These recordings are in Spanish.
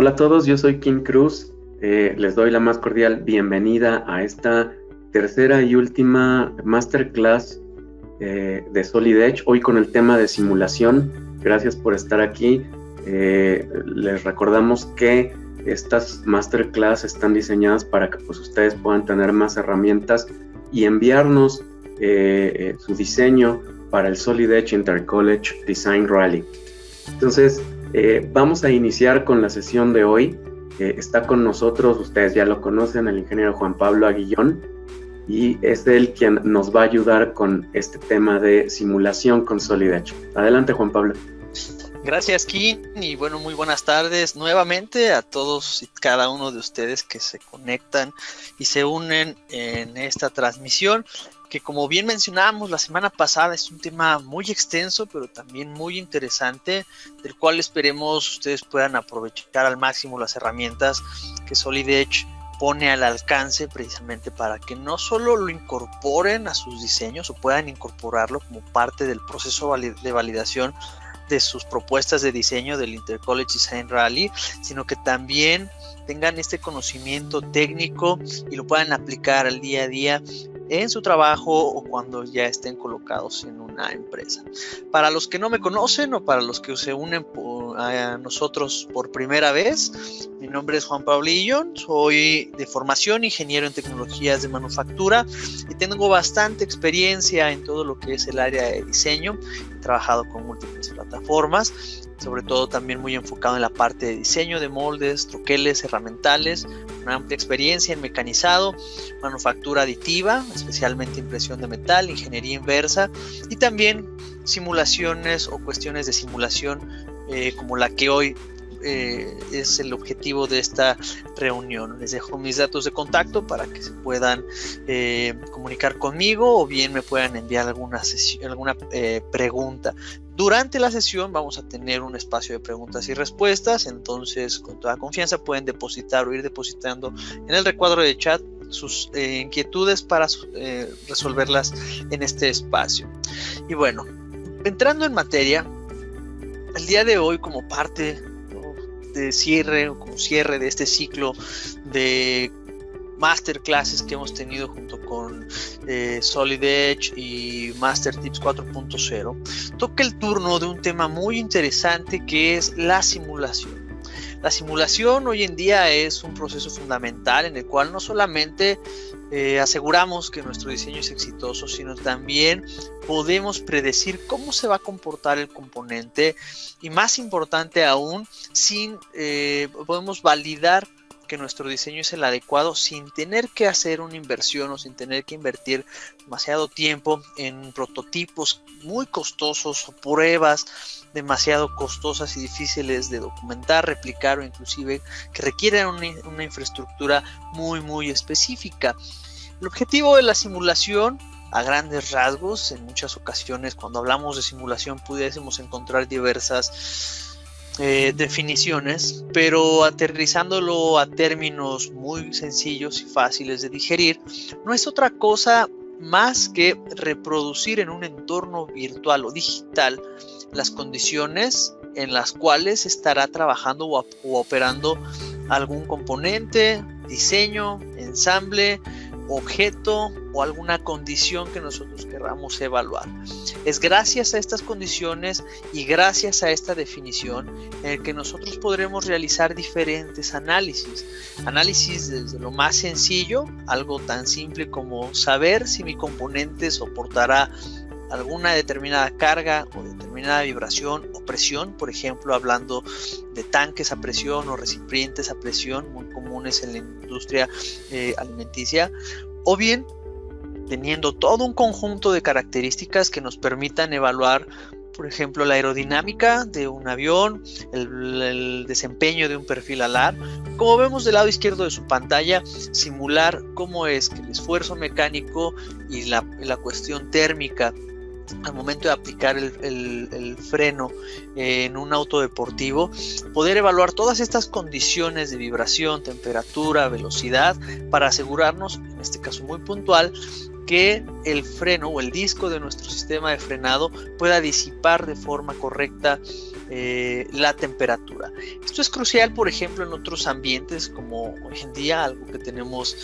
Hola a todos, yo soy Kim Cruz. Les doy la más cordial bienvenida a esta tercera y última masterclass de Solid Edge, hoy con el tema de simulación. Gracias por estar aquí. Les recordamos que estas masterclass están diseñadas para que pues, ustedes puedan tener más herramientas y enviarnos su diseño para el Solid Edge Intercollege Design Rally. Entonces, vamos a iniciar con la sesión de hoy. Está con nosotros, ustedes ya lo conocen, el ingeniero Juan Pablo Aguillón, y es él quien nos va a ayudar con este tema de simulación con Solid Edge. Adelante, Juan Pablo. Gracias, Kim, y bueno, muy buenas tardes nuevamente a todos y cada uno de ustedes que se conectan y se unen en esta transmisión, que como bien mencionábamos la semana pasada es un tema muy extenso, pero también muy interesante, del cual esperemos ustedes puedan aprovechar al máximo las herramientas que Solid Edge pone al alcance precisamente para que no solo lo incorporen a sus diseños o puedan incorporarlo como parte del proceso de validación de sus propuestas de diseño del Intercollege Design Rally, sino que también tengan este conocimiento técnico y lo puedan aplicar al día a día en su trabajo o cuando ya estén colocados en una empresa. Para los que no me conocen o para los que se unen a nosotros por primera vez, mi nombre es Juan Pablo Aguillón, soy de formación ingeniero en tecnologías de manufactura y tengo bastante experiencia en todo lo que es el área de diseño. He trabajado con múltiples plataformas, sobre todo también muy enfocado en la parte de diseño de moldes, troqueles, herramientales, una amplia experiencia en mecanizado, manufactura aditiva, especialmente impresión de metal, ingeniería inversa y también simulaciones o cuestiones de simulación como la que hoy es el objetivo de esta reunión. Les dejo mis datos de contacto para que se puedan comunicar conmigo o bien me puedan enviar alguna pregunta. Durante la sesión vamos a tener un espacio de preguntas y respuestas, entonces con toda confianza pueden depositar o ir depositando en el recuadro de chat sus inquietudes para resolverlas en este espacio. Y bueno, entrando en materia, el día de hoy como parte de cierre o como cierre de este ciclo de masterclasses que hemos tenido junto con Solid Edge y Master Tips 4.0, toca el turno de un tema muy interesante que es la simulación. La simulación hoy en día es un proceso fundamental en el cual no solamente aseguramos que nuestro diseño es exitoso, sino también podemos predecir cómo se va a comportar el componente y más importante aún, podemos validar que nuestro diseño es el adecuado sin tener que hacer una inversión o sin tener que invertir demasiado tiempo en prototipos muy costosos o pruebas demasiado costosas y difíciles de documentar, replicar o inclusive que requieren una infraestructura muy específica. El objetivo de la simulación, a grandes rasgos, en muchas ocasiones cuando hablamos de simulación pudiésemos encontrar diversas definiciones, pero aterrizándolo a términos muy sencillos y fáciles de digerir, no es otra cosa más que reproducir en un entorno virtual o digital las condiciones en las cuales estará trabajando o operando algún componente, diseño, ensamble, objeto o alguna condición que nosotros queramos evaluar. Es gracias a estas condiciones y gracias a esta definición en el que nosotros podremos realizar diferentes análisis desde lo más sencillo, algo tan simple como saber si mi componente soportará alguna determinada carga o determinada vibración o presión, por ejemplo hablando de tanques a presión o recipientes a presión muy comunes en la industria alimenticia, o bien teniendo todo un conjunto de características que nos permitan evaluar, por ejemplo, la aerodinámica de un avión, el desempeño de un perfil alar. Como vemos del lado izquierdo de su pantalla, simular cómo es que el esfuerzo mecánico y la cuestión térmica al momento de aplicar el freno en un auto deportivo, poder evaluar todas estas condiciones de vibración, temperatura, velocidad, para asegurarnos, en este caso muy puntual, que el freno o el disco de nuestro sistema de frenado pueda disipar de forma correcta la temperatura. Esto es crucial, por ejemplo, en otros ambientes como hoy en día, algo que tenemos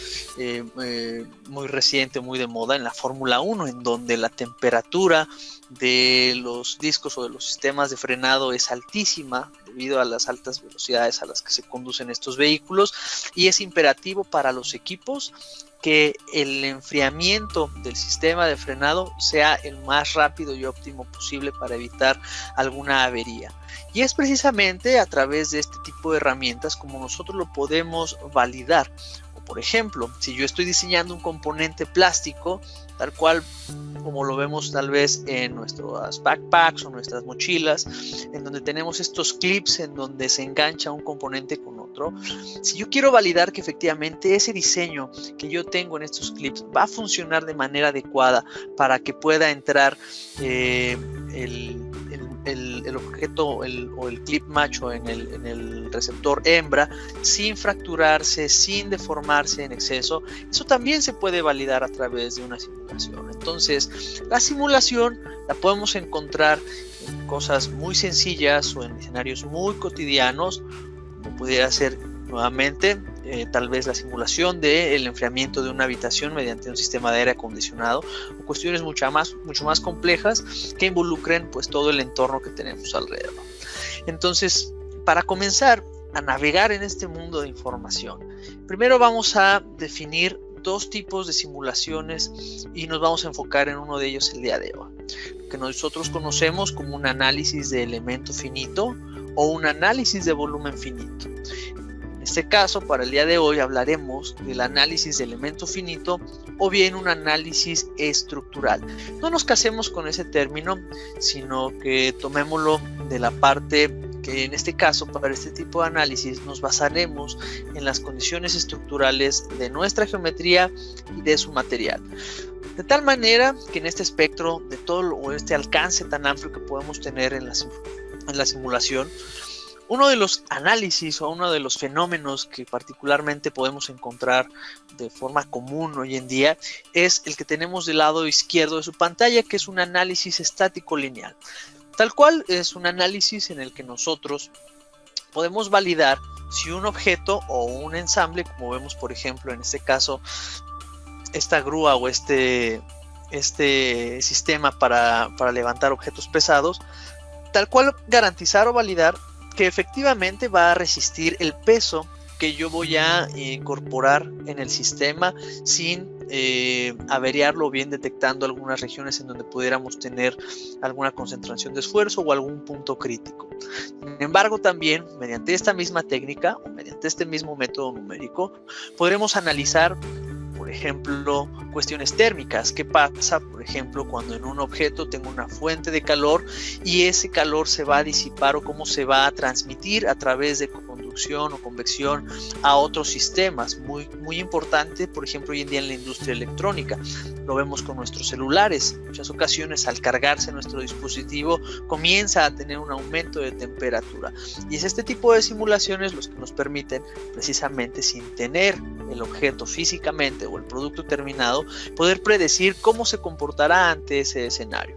muy reciente, muy de moda en la Fórmula 1, en donde la temperatura de los discos o de los sistemas de frenado es altísima debido a las altas velocidades a las que se conducen estos vehículos, y es imperativo para los equipos que el enfriamiento del sistema de frenado sea el más rápido y óptimo posible para evitar alguna avería. Y es precisamente a través de este tipo de herramientas como nosotros lo podemos validar. O por ejemplo, si yo estoy diseñando un componente plástico, tal cual como lo vemos tal vez en nuestros backpacks o nuestras mochilas, en donde tenemos estos clips en donde se engancha un componente con otro. Si yo quiero validar que efectivamente ese diseño que yo tengo en estos clips va a funcionar de manera adecuada para que pueda entrar el objeto o el clip macho en el receptor hembra sin fracturarse, sin deformarse en exceso, eso también se puede validar a través de una simulación. Entonces, la simulación la podemos encontrar en cosas muy sencillas o en escenarios muy cotidianos, como pudiera ser nuevamente tal vez la simulación del enfriamiento de una habitación mediante un sistema de aire acondicionado, o cuestiones mucho más complejas que involucren pues todo el entorno que tenemos alrededor. Entonces, para comenzar a navegar en este mundo de información, primero vamos a definir dos tipos de simulaciones y nos vamos a enfocar en uno de ellos el día de hoy, que nosotros conocemos como un análisis de elemento finito o un análisis de volumen finito. En este caso, para el día de hoy hablaremos del análisis de elemento finito o bien un análisis estructural. No nos casemos con ese término, sino que tomémoslo de la parte que en este caso, para este tipo de análisis, nos basaremos en las condiciones estructurales de nuestra geometría y de su material. De tal manera que en este espectro de todo o este alcance tan amplio que podemos tener en la simulación, uno de los análisis o uno de los fenómenos que particularmente podemos encontrar de forma común hoy en día es el que tenemos del lado izquierdo de su pantalla, que es un análisis estático lineal. Tal cual es un análisis en el que nosotros podemos validar si un objeto o un ensamble, como vemos por ejemplo en este caso, esta grúa o este sistema para levantar objetos pesados, tal cual garantizar o validar que efectivamente va a resistir el peso que yo voy a incorporar en el sistema sin averiarlo o bien detectando algunas regiones en donde pudiéramos tener alguna concentración de esfuerzo o algún punto crítico. Sin embargo, también mediante esta misma técnica o mediante este mismo método numérico podremos analizar, por ejemplo, cuestiones térmicas. ¿Qué pasa, por ejemplo, cuando en un objeto tengo una fuente de calor y ese calor se va a disipar o cómo se va a transmitir a través de conducción o convección a otros sistemas? Muy importante, por ejemplo, hoy en día en la industria electrónica. Lo vemos con nuestros celulares. En muchas ocasiones, al cargarse nuestro dispositivo, comienza a tener un aumento de temperatura. Y es este tipo de simulaciones los que nos permiten, precisamente sin tener el objeto físicamente o el producto terminado, poder predecir cómo se comportará ante ese escenario.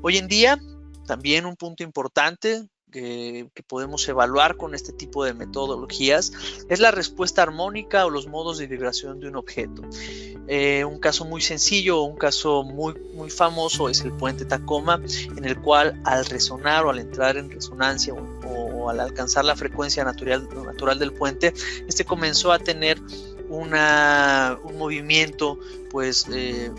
Hoy en día, también un punto importante que podemos evaluar con este tipo de metodologías es la respuesta armónica o los modos de vibración de un objeto. Un caso muy sencillo o un caso muy famoso es el puente Tacoma, en el cual al resonar o al entrar en resonancia o al alcanzar la frecuencia natural del puente, este comenzó a tener un movimiento pues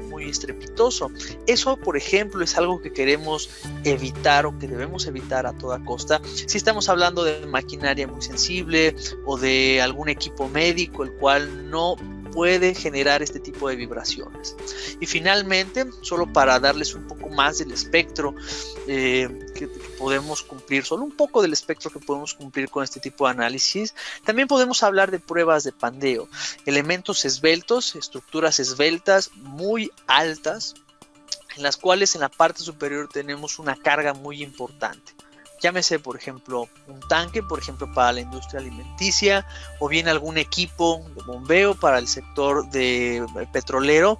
muy estrepitoso. Eso, por ejemplo, es algo que queremos evitar o que debemos evitar a toda costa si estamos hablando de maquinaria muy sensible o de algún equipo médico el cual no puede generar este tipo de vibraciones. Y finalmente, solo para darles un poco más del espectro que podemos cumplir, solo un poco del espectro que podemos cumplir con este tipo de análisis, también podemos hablar de pruebas de pandeo, elementos esbeltos, estructuras esbeltas muy altas, en las cuales en la parte superior tenemos una carga muy importante. Llámese, por ejemplo, un tanque, por ejemplo, para la industria alimenticia, o bien algún equipo de bombeo para el sector petrolero,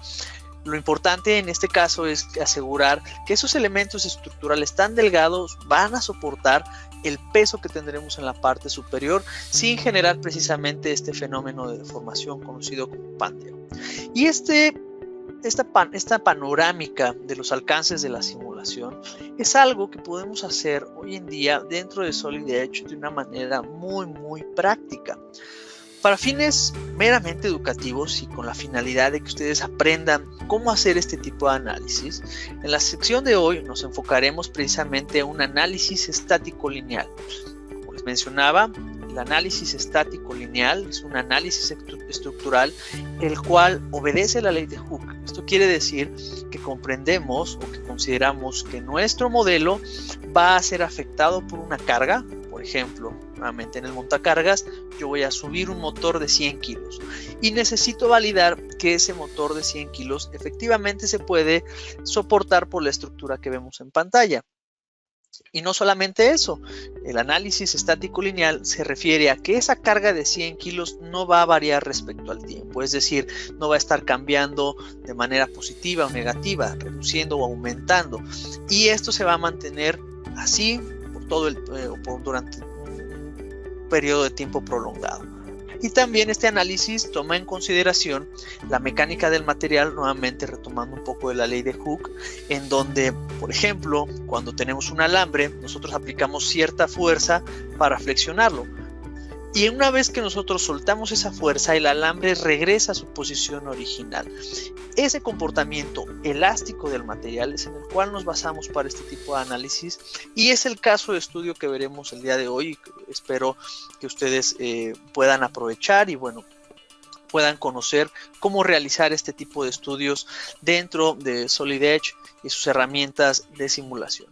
Lo importante en este caso es asegurar que esos elementos estructurales tan delgados van a soportar el peso que tendremos en la parte superior sin generar precisamente este fenómeno de deformación conocido como pandeo. Y esta panorámica de los alcances de la simulación es algo que podemos hacer hoy en día dentro de Solid Edge de una manera muy práctica. Para fines meramente educativos y con la finalidad de que ustedes aprendan cómo hacer este tipo de análisis, en la sección de hoy nos enfocaremos precisamente en un análisis estático lineal. Como les mencionaba, el análisis estático lineal es un análisis estructural el cual obedece la ley de Hooke. Esto quiere decir que comprendemos o que consideramos que nuestro modelo va a ser afectado por una carga. Por ejemplo, nuevamente en el montacargas, yo voy a subir un motor de 100 kilos y necesito validar que ese motor de 100 kilos efectivamente se puede soportar por la estructura que vemos en pantalla. Y no solamente eso, el análisis estático lineal se refiere a que esa carga de 100 kilos no va a variar respecto al tiempo, es decir, no va a estar cambiando de manera positiva o negativa, reduciendo o aumentando, y esto se va a mantener así durante un periodo de tiempo prolongado. Y también este análisis toma en consideración la mecánica del material, nuevamente retomando un poco de la ley de Hooke, en donde, por ejemplo, cuando tenemos un alambre, nosotros aplicamos cierta fuerza para flexionarlo. Y una vez que nosotros soltamos esa fuerza, el alambre regresa a su posición original. Ese comportamiento elástico del material es en el cual nos basamos para este tipo de análisis y es el caso de estudio que veremos el día de hoy. Espero que ustedes puedan aprovechar y puedan conocer cómo realizar este tipo de estudios dentro de Solid Edge y sus herramientas de simulación.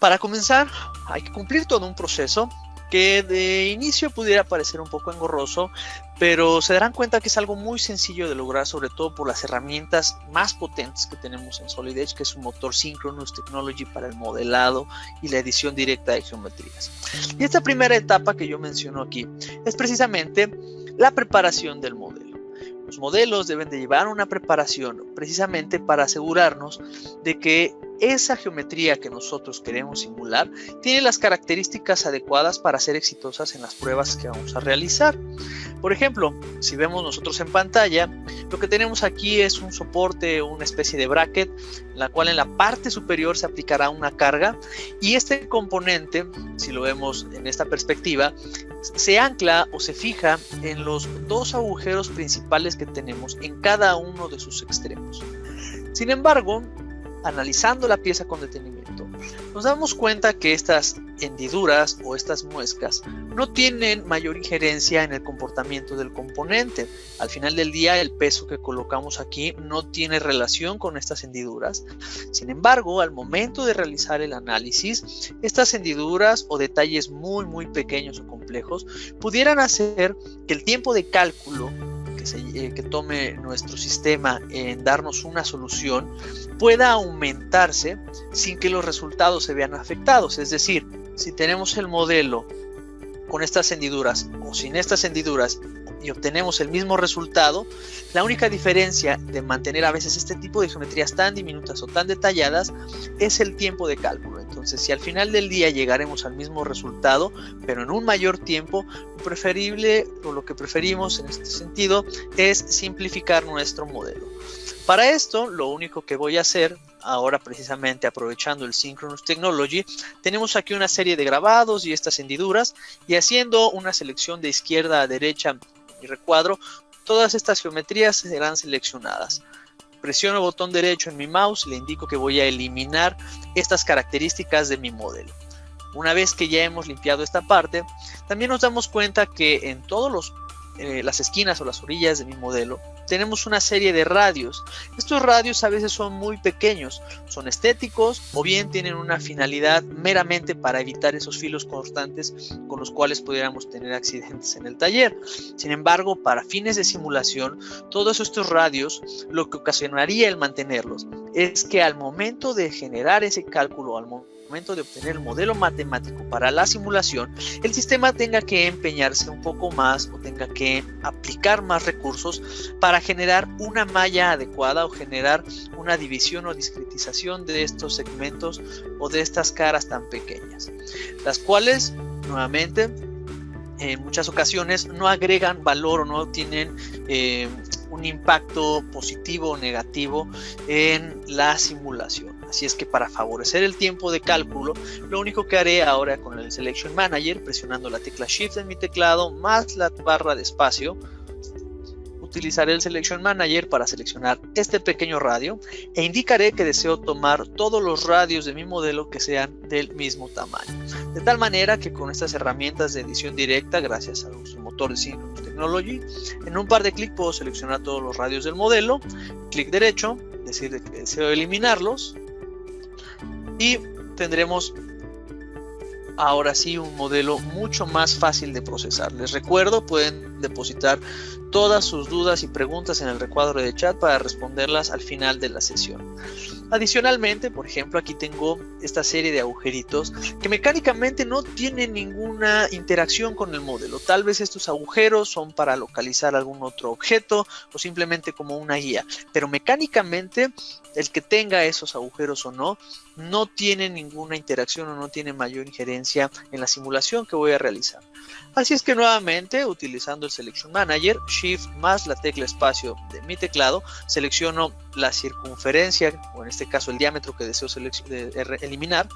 Para comenzar, hay que cumplir todo un proceso que de inicio pudiera parecer un poco engorroso, pero se darán cuenta que es algo muy sencillo de lograr, sobre todo por las herramientas más potentes que tenemos en Solid Edge, que es un motor Synchronous Technology para el modelado y la edición directa de geometrías. Y esta primera etapa que yo menciono aquí es precisamente la preparación del modelo. Los modelos deben de llevar una preparación precisamente para asegurarnos de que esa geometría que nosotros queremos simular tiene las características adecuadas para ser exitosas en las pruebas que vamos a realizar. Por ejemplo, si vemos nosotros en pantalla, lo que tenemos aquí es un soporte, una especie de bracket, en la cual en la parte superior se aplicará una carga y este componente, si lo vemos en esta perspectiva, se ancla o se fija en los dos agujeros principales que tenemos en cada uno de sus extremos. Sin embargo, analizando la pieza con detenimiento, nos damos cuenta que estas hendiduras o estas muescas no tienen mayor injerencia en el comportamiento del componente. Al final del día, el peso que colocamos aquí no tiene relación con estas hendiduras. Sin embargo, al momento de realizar el análisis, estas hendiduras o detalles muy pequeños o complejos pudieran hacer que el tiempo de cálculo que tome nuestro sistema en darnos una solución pueda aumentarse sin que los resultados se vean afectados. Es decir, si tenemos el modelo con estas hendiduras o sin estas hendiduras y obtenemos el mismo resultado, la única diferencia de mantener a veces este tipo de geometrías tan diminutas o tan detalladas es el tiempo de cálculo. Entonces, si al final del día llegaremos al mismo resultado, pero en un mayor tiempo, lo que preferimos en este sentido es simplificar nuestro modelo. Para esto, lo único que voy a hacer, ahora precisamente aprovechando el Synchronous Technology, tenemos aquí una serie de grabados y estas hendiduras, y haciendo una selección de izquierda a derecha y recuadro, todas estas geometrías serán seleccionadas. Presiono el botón derecho en mi mouse y le indico que voy a eliminar estas características de mi modelo. Una vez que ya hemos limpiado esta parte, también nos damos cuenta que en todas las esquinas o las orillas de mi modelo tenemos una serie de radios. Estos radios a veces son muy pequeños, son estéticos o bien tienen una finalidad meramente para evitar esos filos constantes con los cuales pudiéramos tener accidentes en el taller. Sin embargo, para fines de simulación, todos estos radios, lo que ocasionaría el mantenerlos es que al momento de generar ese cálculo, al momento momento de obtener el modelo matemático para la simulación, el sistema tenga que empeñarse un poco más o tenga que aplicar más recursos para generar una malla adecuada o generar una división o discretización de estos segmentos o de estas caras tan pequeñas, las cuales nuevamente en muchas ocasiones no agregan valor o no tienen un impacto positivo o negativo en la simulación. Así es que para favorecer el tiempo de cálculo, lo único que haré ahora con el Selection Manager, presionando la tecla Shift en mi teclado más la barra de espacio, utilizaré el Selection Manager para seleccionar este pequeño radio e indicaré que deseo tomar todos los radios de mi modelo que sean del mismo tamaño. De tal manera que con estas herramientas de edición directa, gracias a nuestro motor de Synchronous Technology, en un par de clics puedo seleccionar todos los radios del modelo, clic derecho, decir que deseo eliminarlos y tendremos ahora sí un modelo mucho más fácil de procesar. Les recuerdo, pueden depositar todas sus dudas y preguntas en el recuadro de chat para responderlas al final de la sesión. Adicionalmente, por ejemplo, aquí tengo esta serie de agujeritos que mecánicamente no tienen ninguna interacción con el modelo. Tal vez estos agujeros son para localizar algún otro objeto o simplemente como una guía, pero mecánicamente el que tenga esos agujeros o no tiene ninguna interacción o no tiene mayor injerencia en la simulación que voy a realizar. Así es que nuevamente, utilizando el Selection Manager, Shift más la tecla espacio de mi teclado, selecciono la circunferencia, o en este caso el diámetro que deseo eliminar,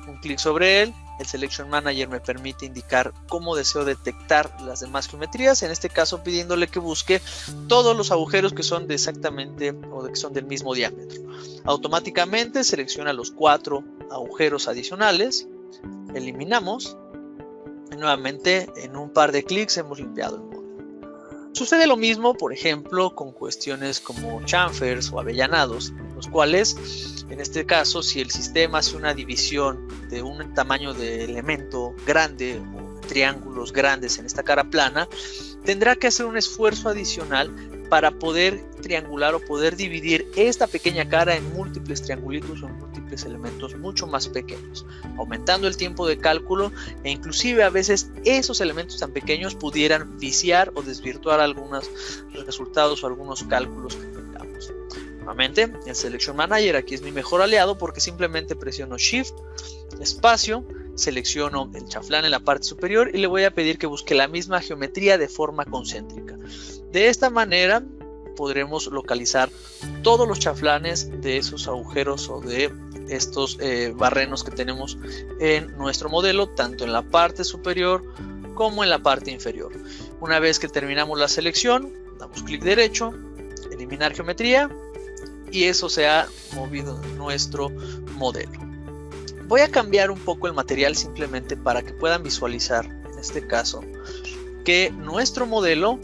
un clic sobre él. El Selection Manager me permite indicar cómo deseo detectar las demás geometrías, en este caso pidiéndole que busque todos los agujeros que son de exactamente o que son del mismo diámetro. Automáticamente selecciona los 4 agujeros adicionales, eliminamos y nuevamente en un par de clics hemos limpiado el modelo. Sucede lo mismo, por ejemplo, con cuestiones como chamfers o avellanados, los cuales, en este caso, si el sistema hace una división de un tamaño de elemento grande o triángulos grandes en esta cara plana, tendrá que hacer un esfuerzo adicional para poder triangular o poder dividir esta pequeña cara en múltiples triangulitos o en múltiples elementos mucho más pequeños, aumentando el tiempo de cálculo e inclusive a veces esos elementos tan pequeños pudieran viciar o desvirtuar algunos resultados o algunos cálculos que tengamos. Nuevamente, el Selection Manager aquí es mi mejor aliado porque simplemente presiono Shift, espacio, selecciono el chaflán en la parte superior y le voy a pedir que busque la misma geometría de forma concéntrica. De esta manera podremos localizar todos los chaflanes de esos agujeros o de estos barrenos que tenemos en nuestro modelo, tanto en la parte superior como en la parte inferior. Una vez que terminamos la selección, damos clic derecho, eliminar geometría y eso se ha movido en nuestro modelo. Voy a cambiar un poco el material simplemente para que puedan visualizar, en este caso, que nuestro modelo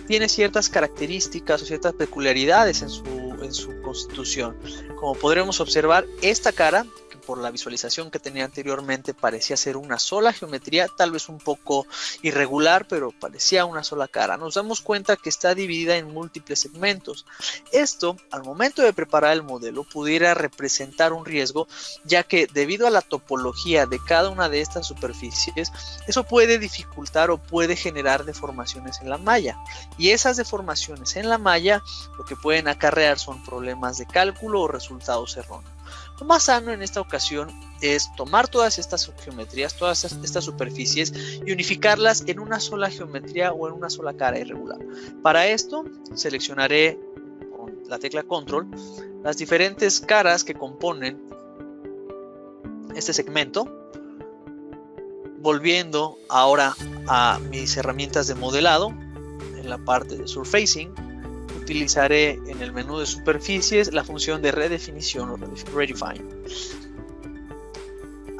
tiene ciertas características o ciertas peculiaridades en su constitución. Como podremos observar, esta cara, que por la visualización que tenía anteriormente parecía ser una sola geometría, tal vez un poco irregular, pero parecía una sola cara. Nos damos cuenta que está dividida en múltiples segmentos. Esto, al momento de preparar el modelo, pudiera representar un riesgo, ya que debido a la topología de cada una de estas superficies, eso puede dificultar o puede generar deformaciones en la malla. Y esas deformaciones en la malla lo que pueden acarrear son problemas de cálculo o resultados erróneos. Lo más sano en esta ocasión es tomar todas estas geometrías, todas estas superficies y unificarlas en una sola geometría o en una sola cara irregular. Para esto seleccionaré con la tecla Control las diferentes caras que componen este segmento, volviendo ahora a mis herramientas de modelado. En la parte de Surfacing utilizaré en el menú de superficies la función de redefinición o Redefine.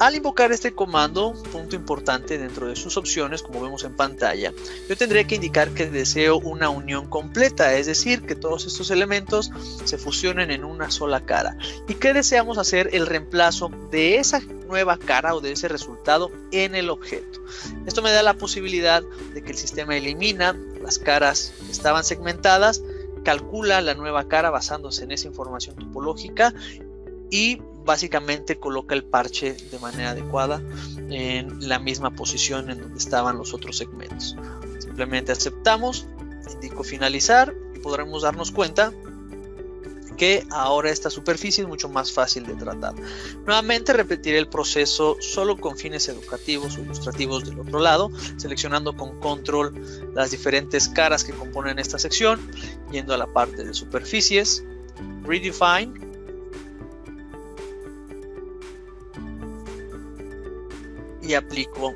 Al invocar este comando, punto importante dentro de sus opciones, como vemos en pantalla, yo tendré que indicar que deseo una unión completa, es decir, que todos estos elementos se fusionen en una sola cara y que deseamos hacer el reemplazo de esa nueva cara o de ese resultado en el objeto. Esto me da la posibilidad de que el sistema elimina las caras que estaban segmentadas, calcula la nueva cara basándose en esa información topológica y básicamente coloca el parche de manera adecuada en la misma posición en donde estaban los otros segmentos. Simplemente aceptamos, indico finalizar y podremos darnos cuenta que ahora esta superficie es mucho más fácil de tratar. Nuevamente repetiré el proceso solo con fines educativos o ilustrativos del otro lado, seleccionando con control las diferentes caras que componen esta sección, yendo a la parte de superficies, redefine, y aplico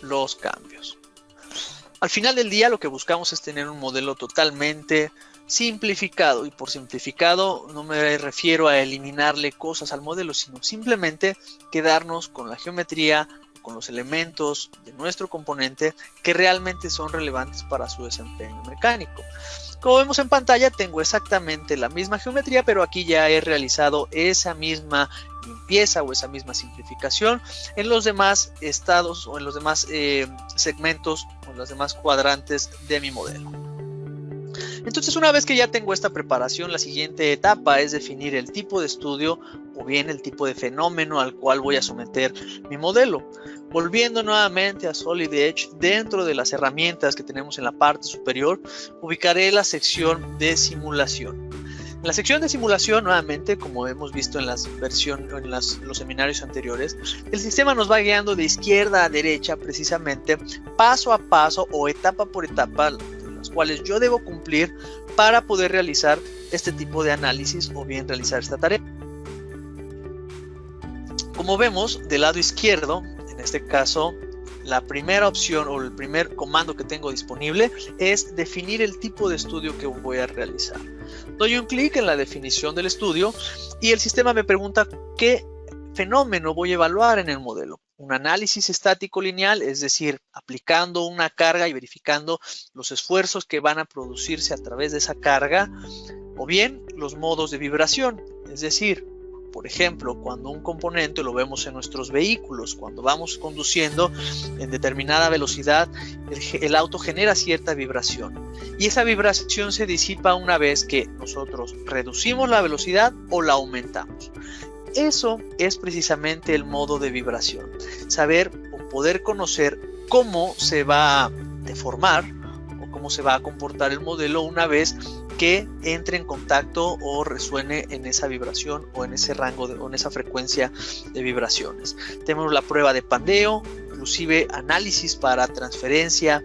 los cambios. Al final del día lo que buscamos es tener un modelo totalmente simplificado, y por simplificado no me refiero a eliminarle cosas al modelo, sino simplemente quedarnos con la geometría, con los elementos de nuestro componente que realmente son relevantes para su desempeño mecánico. Como vemos en pantalla, tengo exactamente la misma geometría, pero aquí ya he realizado esa misma limpieza o esa misma simplificación en los demás estados o en los demás segmentos o en los demás cuadrantes de mi modelo. Entonces, una vez que ya tengo esta preparación, la siguiente etapa es definir el tipo de estudio o bien el tipo de fenómeno al cual voy a someter mi modelo. Volviendo nuevamente a Solid Edge, dentro de las herramientas que tenemos en la parte superior, ubicaré la sección de simulación. En la sección de simulación, nuevamente, como hemos visto en los seminarios anteriores, el sistema nos va guiando de izquierda a derecha, precisamente paso a paso o etapa por etapa, cuales yo debo cumplir para poder realizar este tipo de análisis o bien realizar esta tarea. Como vemos del lado izquierdo, en este caso la primera opción o el primer comando que tengo disponible es definir el tipo de estudio que voy a realizar. Doy un clic en la definición del estudio y el sistema me pregunta qué fenómeno voy a evaluar en el modelo. Un análisis estático lineal, es decir, aplicando una carga y verificando los esfuerzos que van a producirse a través de esa carga, o bien los modos de vibración, es decir, por ejemplo, cuando un componente lo vemos en nuestros vehículos, cuando vamos conduciendo en determinada velocidad, el auto genera cierta vibración y esa vibración se disipa una vez que nosotros reducimos la velocidad o la aumentamos. Eso es precisamente el modo de vibración, saber o poder conocer cómo se va a deformar o cómo se va a comportar el modelo una vez que entre en contacto o resuene en esa vibración o en ese rango o en esa frecuencia de vibraciones. Tenemos la prueba de pandeo, inclusive análisis para transferencia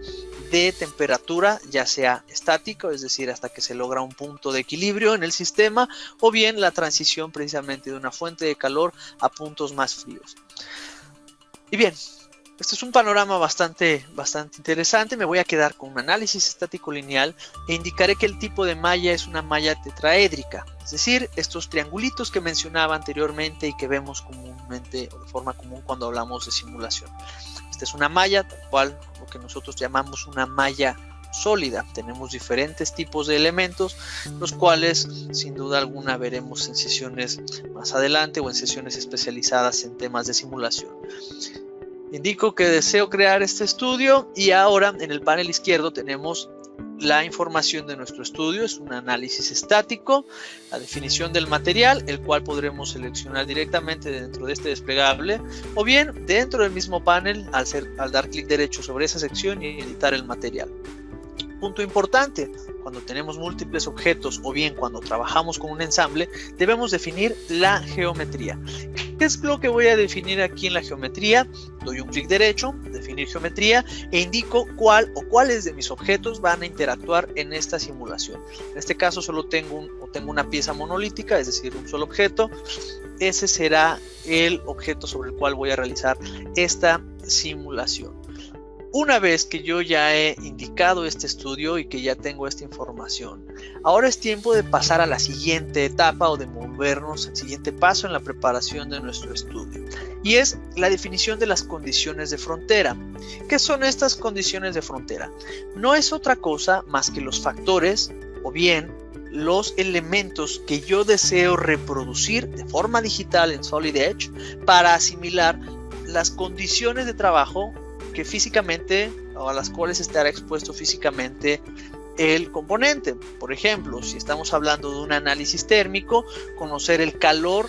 de temperatura, ya sea estático, es decir, hasta que se logra un punto de equilibrio en el sistema, o bien la transición precisamente de una fuente de calor a puntos más fríos. Y bien, este es un panorama bastante interesante. Me voy a quedar con un análisis estático lineal e indicaré que el tipo de malla es una malla tetraédrica, es decir, estos triangulitos que mencionaba anteriormente y que vemos comúnmente o de forma común cuando hablamos de simulación. Esta es una malla, tal cual lo que nosotros llamamos una malla sólida. Tenemos diferentes tipos de elementos, los cuales sin duda alguna veremos en sesiones más adelante o en sesiones especializadas en temas de simulación. Indico que deseo crear este estudio y ahora en el panel izquierdo tenemos la información de nuestro estudio. Es un análisis estático, la definición del material, el cual podremos seleccionar directamente dentro de este desplegable o bien dentro del mismo panel al dar clic derecho sobre esa sección y editar el material. Punto importante, cuando tenemos múltiples objetos o bien cuando trabajamos con un ensamble, debemos definir la geometría. ¿Qué es lo que voy a definir aquí en la geometría? Doy un clic derecho, definir geometría e indico cuál o cuáles de mis objetos van a interactuar en esta simulación. En este caso solo tengo una pieza monolítica, es decir, un solo objeto. Ese será el objeto sobre el cual voy a realizar esta simulación. Una vez que yo ya he indicado este estudio y que ya tengo esta información, ahora es tiempo de pasar a la siguiente etapa o de movernos al siguiente paso en la preparación de nuestro estudio. Y es la definición de las condiciones de frontera. ¿Qué son estas condiciones de frontera? No es otra cosa más que los factores o bien los elementos que yo deseo reproducir de forma digital en Solid Edge para asimilar las condiciones de trabajo que físicamente o a las cuales estará expuesto físicamente el componente. Por ejemplo, si estamos hablando de un análisis térmico, conocer el calor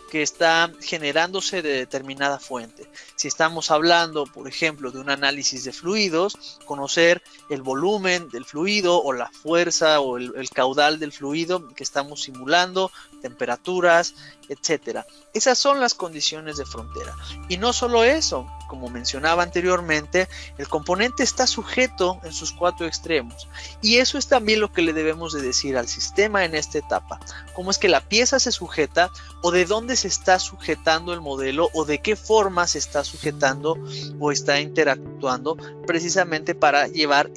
que está generándose de determinada fuente. Si estamos hablando, por ejemplo, de un análisis de fluidos, conocer el volumen del fluido o la fuerza o el caudal del fluido que estamos simulando, temperaturas, etcétera. Esas son las condiciones de frontera. Y no solo eso, como mencionaba anteriormente, el componente está sujeto en sus 4 extremos. Y eso es también lo que le debemos de decir al sistema en esta etapa. Cómo es que la pieza se sujeta, o de dónde se está sujetando el modelo, o de qué forma se está sujetando o está interactuando, precisamente para llevar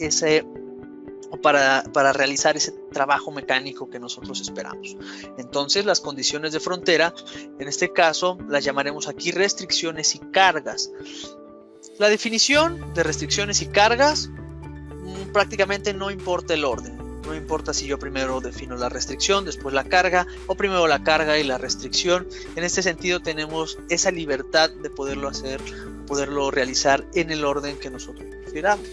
para realizar ese trabajo mecánico que nosotros esperamos. Entonces, las condiciones de frontera, en este caso, las llamaremos aquí restricciones y cargas. La definición de restricciones y cargas prácticamente no importa el orden. No importa si yo primero defino la restricción, después la carga, o primero la carga y la restricción. En este sentido tenemos esa libertad de poderlo hacer, poderlo realizar en el orden que nosotros prefiramos.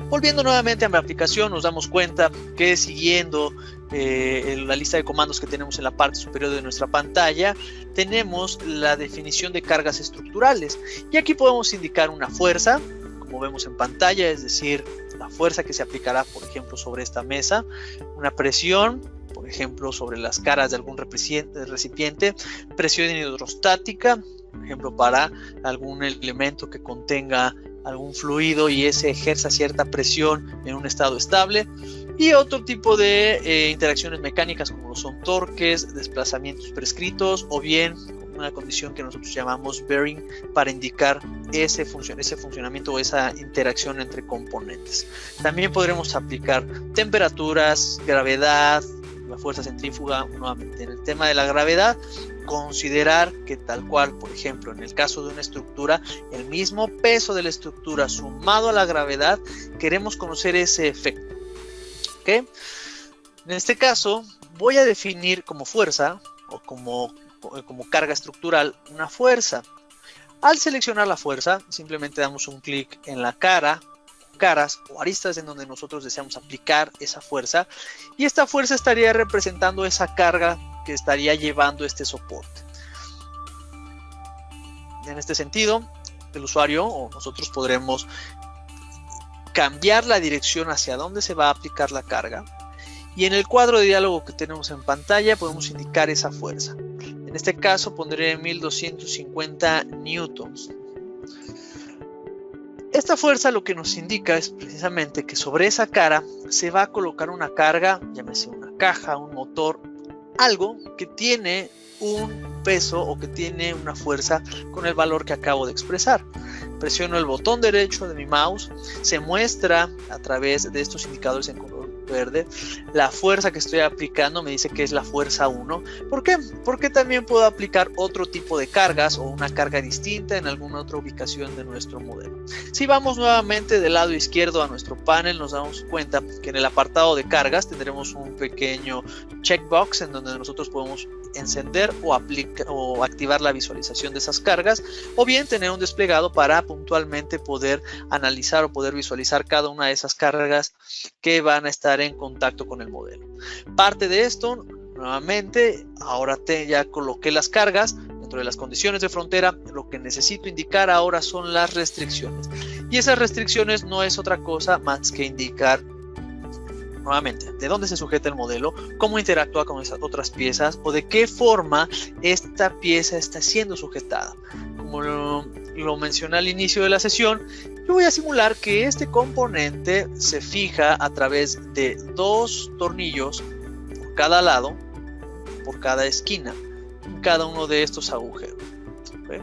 Volviendo nuevamente a mi aplicación, nos damos cuenta que siguiendo la lista de comandos que tenemos en la parte superior de nuestra pantalla, tenemos la definición de cargas estructurales. Y aquí podemos indicar una fuerza, como vemos en pantalla, es decir, la fuerza que se aplicará, por ejemplo, sobre esta mesa, una presión, por ejemplo, sobre las caras de algún recipiente, presión hidrostática, por ejemplo, para algún elemento que contenga algún fluido y ese ejerza cierta presión en un estado estable, y otro tipo de interacciones mecánicas como lo son torques, desplazamientos prescritos, o bien una condición que nosotros llamamos bearing para indicar ese funcionamiento o esa interacción entre componentes. También podremos aplicar temperaturas, gravedad, la fuerza centrífuga. Nuevamente, en el tema de la gravedad, considerar que tal cual, por ejemplo, en el caso de una estructura, el mismo peso de la estructura sumado a la gravedad, queremos conocer ese efecto. ¿Okay? En este caso, voy a definir como fuerza o como carga estructural una fuerza. Al seleccionar la fuerza, simplemente damos un clic en la caras o aristas en donde nosotros deseamos aplicar esa fuerza, y esta fuerza estaría representando esa carga que estaría llevando este soporte. En este sentido, el usuario o nosotros podremos cambiar la dirección hacia donde se va a aplicar la carga, y en el cuadro de diálogo que tenemos en pantalla podemos indicar esa fuerza. En este caso pondré 1250 newtons. Esta fuerza lo que nos indica es precisamente que sobre esa cara se va a colocar una carga, llámese una caja, un motor, algo que tiene un peso o que tiene una fuerza con el valor que acabo de expresar. Presiono el botón derecho de mi mouse, se muestra a través de estos indicadores en color verde la fuerza que estoy aplicando, me dice que es la fuerza 1. ¿Por qué? Porque también puedo aplicar otro tipo de cargas o una carga distinta en alguna otra ubicación de nuestro modelo. Si vamos nuevamente del lado izquierdo a nuestro panel, nos damos cuenta que en el apartado de cargas tendremos un pequeño checkbox en donde nosotros podemos encender o activar la visualización de esas cargas, o bien tener un desplegado para puntualmente poder analizar o poder visualizar cada una de esas cargas que van a estar en contacto con el modelo. Parte de esto, nuevamente, ahora ya coloqué las cargas dentro de las condiciones de frontera. Lo que necesito indicar ahora son las restricciones, y esas restricciones no es otra cosa más que indicar nuevamente de dónde se sujeta el modelo, cómo interactúa con esas otras piezas o de qué forma esta pieza está siendo sujetada. Como lo mencioné al inicio de la sesión, yo voy a simular que este componente se fija a través de 2 tornillos por cada lado, por cada esquina, en cada uno de estos agujeros. ¿Okay?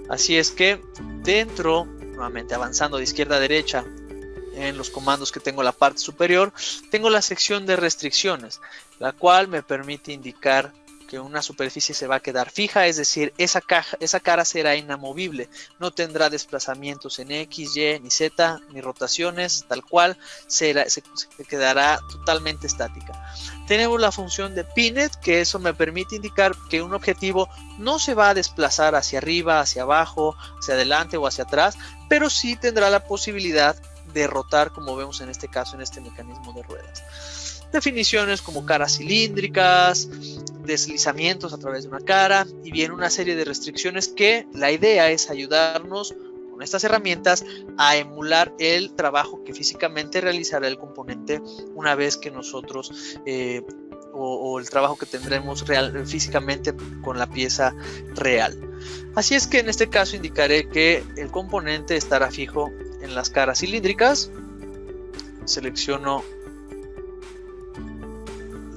Así es que dentro, nuevamente avanzando de izquierda a derecha, en los comandos que tengo en la parte superior, tengo la sección de restricciones, la cual me permite indicar que una superficie se va a quedar fija, es decir, esa cara será inamovible, no tendrá desplazamientos en X, Y, ni Z, ni rotaciones, tal cual, se quedará totalmente estática. Tenemos la función de Pinet, que eso me permite indicar que un objetivo no se va a desplazar hacia arriba, hacia abajo, hacia adelante o hacia atrás, pero sí tendrá la posibilidad de rotar, como vemos en este caso, en este mecanismo de ruedas. Definiciones como caras cilíndricas, deslizamientos a través de una cara y bien una serie de restricciones que la idea es ayudarnos con estas herramientas a emular el trabajo que físicamente realizará el componente una vez que nosotros o el trabajo que tendremos físicamente con la pieza real. Así es que en este caso indicaré que el componente estará fijo en las caras cilíndricas. Selecciono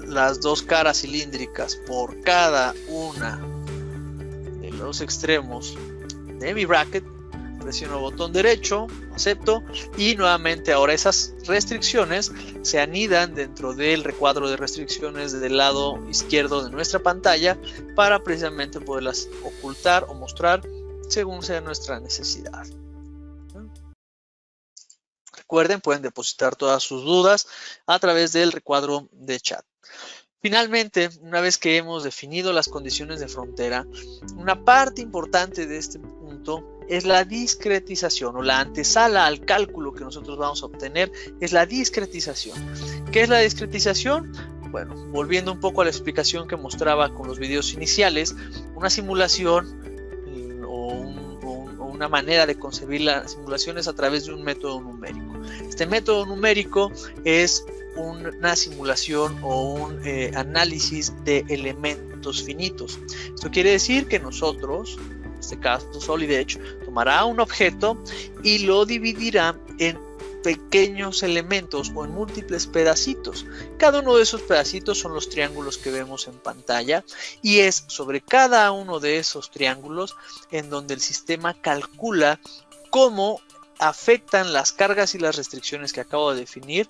las dos caras cilíndricas por cada una de los extremos de mi bracket, presiono botón derecho, acepto y nuevamente ahora esas restricciones se anidan dentro del recuadro de restricciones del lado izquierdo de nuestra pantalla para precisamente poderlas ocultar o mostrar según sea nuestra necesidad. Recuerden, pueden depositar todas sus dudas a través del recuadro de chat. Finalmente, una vez que hemos definido las condiciones de frontera, una parte importante de este punto es la discretización o la antesala al cálculo que nosotros vamos a obtener es la discretización. ¿Qué es la discretización? Bueno, volviendo un poco a la explicación que mostraba con los videos iniciales, una simulación o una manera de concebir las simulaciones a través de un método numérico. Este método numérico es una simulación o un análisis de elementos finitos. Esto quiere decir que nosotros, en este caso Solid Edge, tomará un objeto y lo dividirá en pequeños elementos o en múltiples pedacitos. Cada uno de esos pedacitos son los triángulos que vemos en pantalla y es sobre cada uno de esos triángulos en donde el sistema calcula cómo afectan las cargas y las restricciones que acabo de definir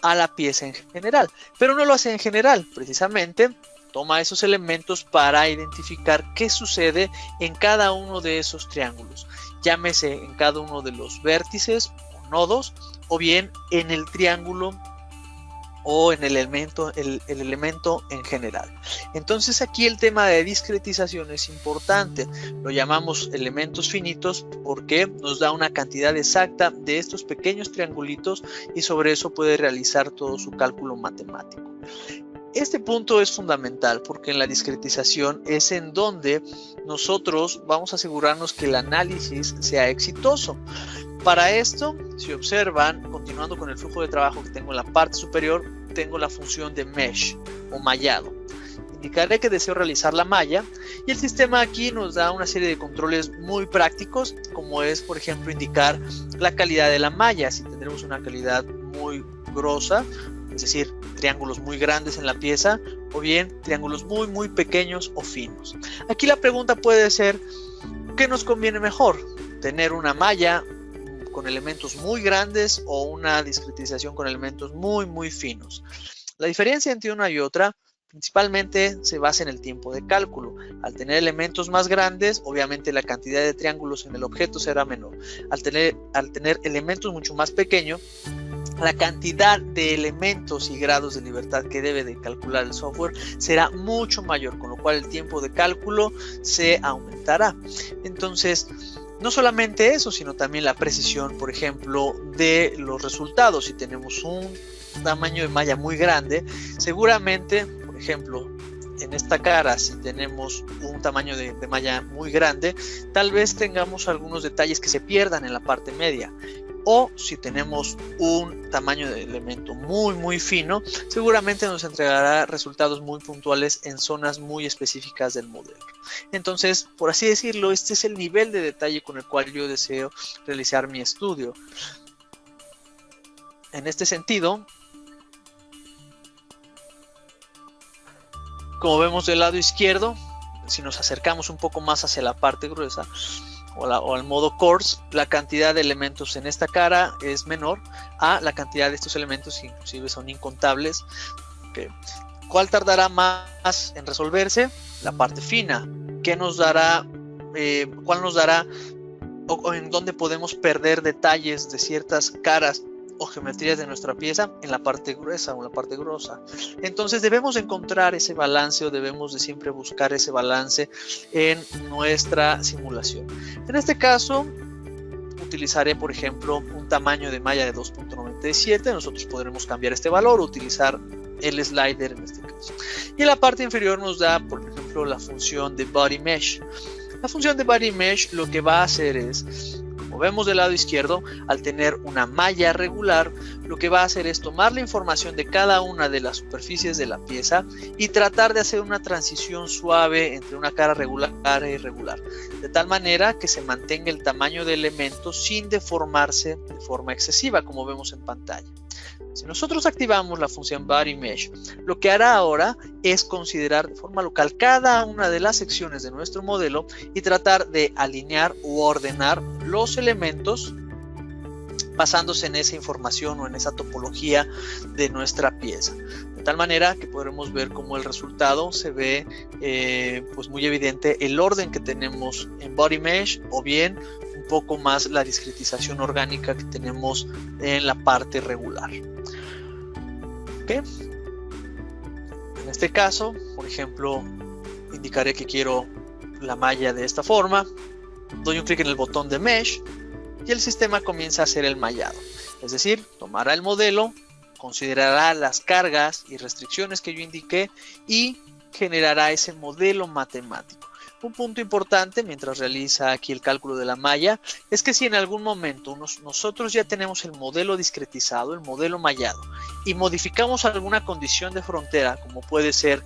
a la pieza en general, pero no lo hace en general, precisamente toma esos elementos para identificar qué sucede en cada uno de esos triángulos, llámese en cada uno de los vértices o nodos, o bien en el triángulo o en el elemento en general. Entonces aquí el tema de discretización es importante, lo llamamos elementos finitos porque nos da una cantidad exacta de estos pequeños triangulitos y sobre eso puede realizar todo su cálculo matemático. Este punto es fundamental porque en la discretización es en donde nosotros vamos a asegurarnos que el análisis sea exitoso. Para esto, si observan, continuando con el flujo de trabajo que tengo en la parte superior, tengo la función de mesh o mallado. Indicaré que deseo realizar la malla y el sistema aquí nos da una serie de controles muy prácticos, como es, por ejemplo, indicar la calidad de la malla. Si tendremos una calidad muy grosa, es decir, triángulos muy grandes en la pieza, o bien triángulos muy pequeños o finos. Aquí la pregunta puede ser, ¿qué nos conviene mejor? ¿Tener una malla con elementos muy grandes o una discretización con elementos muy finos? La diferencia entre una y otra principalmente se basa en el tiempo de cálculo. Al tener elementos más grandes, obviamente la cantidad de triángulos en el objeto será menor. Al tener elementos mucho más pequeños, la cantidad de elementos y grados de libertad que debe de calcular el software será mucho mayor, con lo cual el tiempo de cálculo se aumentará. Entonces, no solamente eso, sino también la precisión, por ejemplo, de los resultados. Si tenemos un tamaño de malla muy grande, seguramente, por ejemplo, en esta cara, si tenemos un tamaño de malla muy grande, tal vez tengamos algunos detalles que se pierdan en la parte media. O si tenemos un tamaño de elemento muy fino, seguramente nos entregará resultados muy puntuales en zonas muy específicas del modelo. Entonces, por así decirlo, este es el nivel de detalle con el cual yo deseo realizar mi estudio. En este sentido, como vemos del lado izquierdo, si nos acercamos un poco más hacia la parte gruesa, o al modo coarse, la cantidad de elementos en esta cara es menor a la cantidad de estos elementos, inclusive son incontables. Okay. ¿Cuál tardará más en resolverse? La parte fina. ¿Qué nos dará? ¿Cuál nos dará? O en dónde podemos perder detalles de ciertas caras o geometrías de nuestra pieza en la parte gruesa o en la parte grosa. Entonces debemos encontrar ese balance o debemos de siempre buscar ese balance en nuestra simulación. En este caso utilizaré, por ejemplo, un tamaño de malla de 2.97. Nosotros podremos cambiar este valor, utilizar el slider en este caso. Y en la parte inferior nos da, por ejemplo, la función de Body Mesh. La función de Body Mesh lo que va a hacer es, como vemos del lado izquierdo, al tener una malla regular, lo que va a hacer es tomar la información de cada una de las superficies de la pieza y tratar de hacer una transición suave entre una cara regular e irregular, de tal manera que se mantenga el tamaño del elemento sin deformarse de forma excesiva, como vemos en pantalla. Si nosotros activamos la función Body Mesh, lo que hará ahora es considerar de forma local cada una de las secciones de nuestro modelo y tratar de alinear u ordenar los elementos basándose en esa información o en esa topología de nuestra pieza. De tal manera que podremos ver cómo el resultado se ve pues muy evidente el orden que tenemos en Body Mesh, o bien un poco más la discretización orgánica que tenemos en la parte regular. ¿Okay? En este caso, por ejemplo, indicaré que quiero la malla de esta forma, doy un clic en el botón de Mesh y el sistema comienza a hacer el mallado. Es decir, tomará el modelo, considerará las cargas y restricciones que yo indiqué y generará ese modelo matemático. Un punto importante mientras realiza aquí el cálculo de la malla es que si en algún momento nosotros ya tenemos el modelo discretizado, el modelo mallado, y modificamos alguna condición de frontera, como puede ser